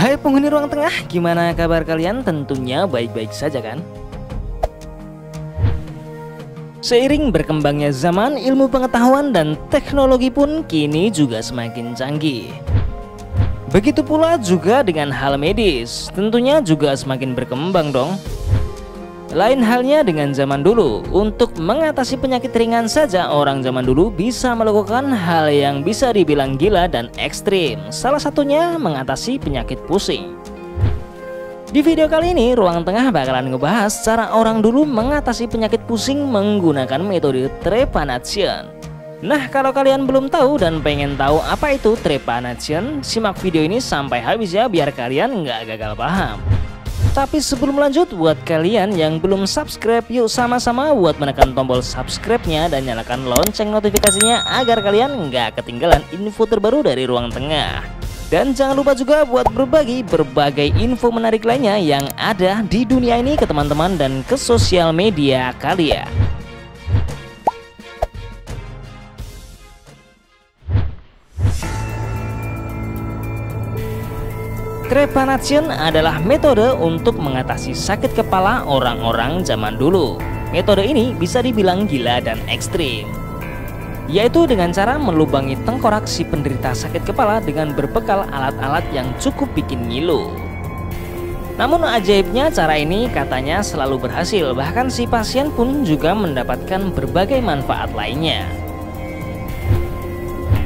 Hai penghuni ruang tengah, gimana kabar kalian? Tentunya baik-baik saja kan? Seiring berkembangnya zaman, ilmu pengetahuan dan teknologi pun kini juga semakin canggih. Begitu pula juga dengan hal medis, tentunya juga semakin berkembang dong. Lain halnya dengan zaman dulu, untuk mengatasi penyakit ringan saja orang zaman dulu bisa melakukan hal yang bisa dibilang gila dan ekstrim. Salah satunya mengatasi penyakit pusing. Di video kali ini, Ruang Tengah bakalan ngebahas cara orang dulu mengatasi penyakit pusing menggunakan metode trepanation. Nah, kalau kalian belum tahu dan pengen tahu apa itu trepanation, simak video ini sampai habis ya biar kalian nggak gagal paham. Tapi sebelum lanjut, buat kalian yang belum subscribe, yuk sama-sama buat menekan tombol subscribe-nya dan nyalakan lonceng notifikasinya agar kalian nggak ketinggalan info terbaru dari Ruang Tengah. Dan jangan lupa juga buat berbagi berbagai info menarik lainnya yang ada di dunia ini ke teman-teman dan ke sosial media kalian. Trepanation adalah metode untuk mengatasi sakit kepala orang-orang zaman dulu. Metode ini bisa dibilang gila dan ekstrim, yaitu dengan cara melubangi tengkorak si penderita sakit kepala dengan berbekal alat-alat yang cukup bikin ngilu. Namun ajaibnya cara ini katanya selalu berhasil, bahkan si pasien pun juga mendapatkan berbagai manfaat lainnya.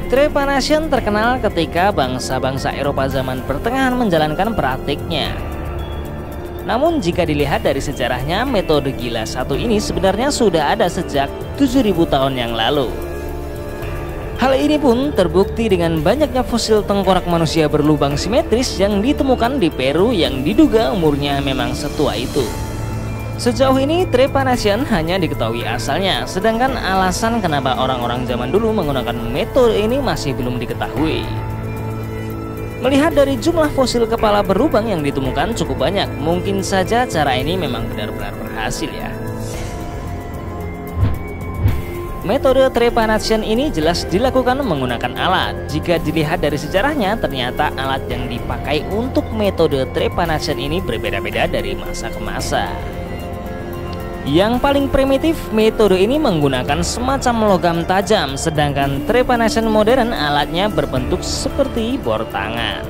Trepanation terkenal ketika bangsa-bangsa Eropa zaman pertengahan menjalankan praktiknya. Namun jika dilihat dari sejarahnya, metode gila satu ini sebenarnya sudah ada sejak 7000 tahun yang lalu. Hal ini pun terbukti dengan banyaknya fosil tengkorak manusia berlubang simetris yang ditemukan di Peru yang diduga umurnya memang setua itu. Sejauh ini trepanation hanya diketahui asalnya, sedangkan alasan kenapa orang-orang zaman dulu menggunakan metode ini masih belum diketahui. Melihat dari jumlah fosil kepala berlubang yang ditemukan cukup banyak, mungkin saja cara ini memang benar-benar berhasil ya. Metode trepanation ini jelas dilakukan menggunakan alat. Jika dilihat dari sejarahnya, ternyata alat yang dipakai untuk metode trepanation ini berbeda-beda dari masa ke masa. Yang paling primitif, metode ini menggunakan semacam logam tajam, sedangkan trepanation modern alatnya berbentuk seperti bor tangan.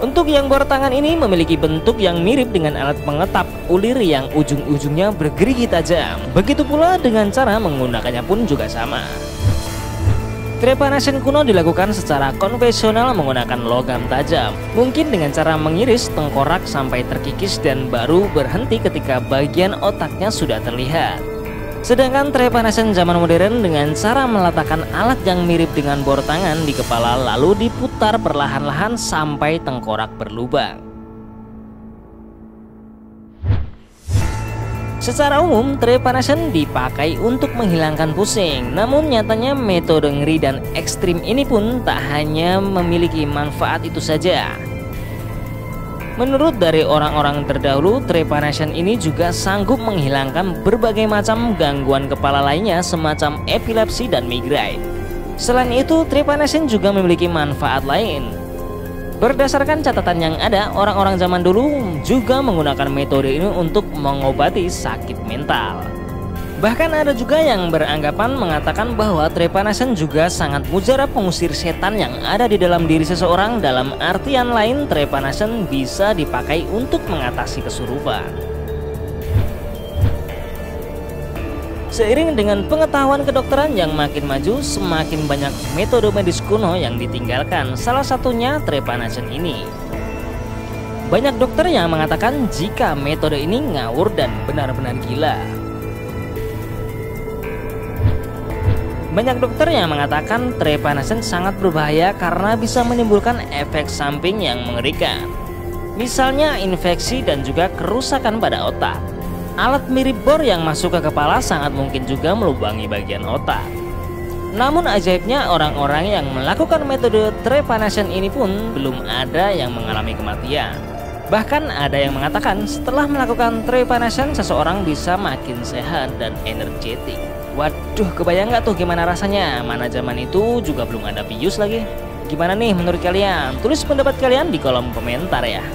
Untuk yang bor tangan ini memiliki bentuk yang mirip dengan alat pengetap ulir yang ujung-ujungnya bergerigi tajam. Begitu pula dengan cara menggunakannya pun juga sama. Trepanation kuno dilakukan secara konvensional menggunakan logam tajam, mungkin dengan cara mengiris tengkorak sampai terkikis dan baru berhenti ketika bagian otaknya sudah terlihat. Sedangkan trepanation zaman modern dengan cara meletakkan alat yang mirip dengan bor tangan di kepala lalu diputar perlahan-lahan sampai tengkorak berlubang. Secara umum, trepanation dipakai untuk menghilangkan pusing. Namun nyatanya metode ngeri dan ekstrim ini pun tak hanya memiliki manfaat itu saja. Menurut dari orang-orang terdahulu, trepanation ini juga sanggup menghilangkan berbagai macam gangguan kepala lainnya semacam epilepsi dan migrain. Selain itu, trepanation juga memiliki manfaat lain. Berdasarkan catatan yang ada, orang-orang zaman dulu juga menggunakan metode ini untuk mengobati sakit mental. Bahkan ada juga yang beranggapan mengatakan bahwa trepanation juga sangat mujarab mengusir setan yang ada di dalam diri seseorang. Dalam artian lain, trepanation bisa dipakai untuk mengatasi kesurupan. Seiring dengan pengetahuan kedokteran yang makin maju, semakin banyak metode medis kuno yang ditinggalkan, salah satunya trepanation ini. Banyak dokter yang mengatakan jika metode ini ngawur dan benar-benar gila. Banyak dokter yang mengatakan trepanation sangat berbahaya karena bisa menimbulkan efek samping yang mengerikan. Misalnya infeksi dan juga kerusakan pada otak. Alat mirip bor yang masuk ke kepala sangat mungkin juga melubangi bagian otak. Namun ajaibnya orang-orang yang melakukan metode trepanation ini pun belum ada yang mengalami kematian. Bahkan ada yang mengatakan setelah melakukan trepanation seseorang bisa makin sehat dan energetik. Waduh, kebayang nggak tuh gimana rasanya? Mana zaman itu juga belum ada Vios lagi. Gimana nih menurut kalian? Tulis pendapat kalian di kolom komentar ya.